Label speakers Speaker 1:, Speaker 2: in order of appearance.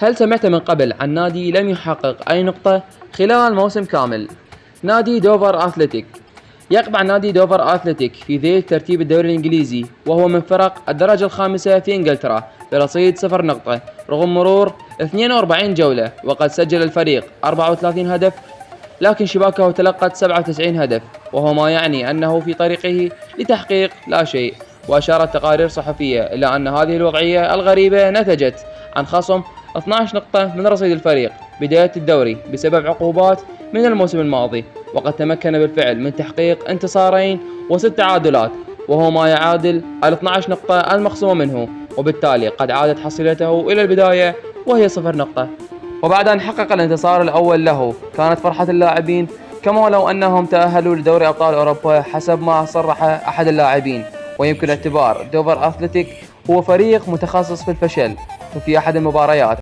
Speaker 1: هل سمعت من قبل عن نادي لم يحقق أي نقطة خلال موسم كامل؟ نادي دوفر أثلتيك. يقع نادي دوفر أثلتيك في ذيل ترتيب الدوري الإنجليزي، وهو من فرق الدرجة الخامسة في إنجلترا برصيد 0 نقطة رغم مرور 42 جولة، وقد سجل الفريق 34 هدف لكن شباكه تلقت 97 هدف، وهو ما يعني أنه في طريقه لتحقيق لا شيء. وأشارت تقارير صحفية إلى أن هذه الوضعية الغريبة نتجت عن خصم 12 نقطة من رصيد الفريق بداية الدوري بسبب عقوبات من الموسم الماضي، وقد تمكن بالفعل من تحقيق انتصارين و6 تعادلات، وهو ما يعادل 12 نقطة المخصومة منه، وبالتالي قد عادت حصيلته إلى البداية وهي 0 نقطة. وبعد أن حقق الانتصار الأول له كانت فرحة اللاعبين كما لو أنهم تأهلوا لدوري أبطال أوروبا حسب ما صرح أحد اللاعبين. ويمكن اعتبار دوفر أثلتيك هو فريق متخصص في الفشل، وفي أحد المباريات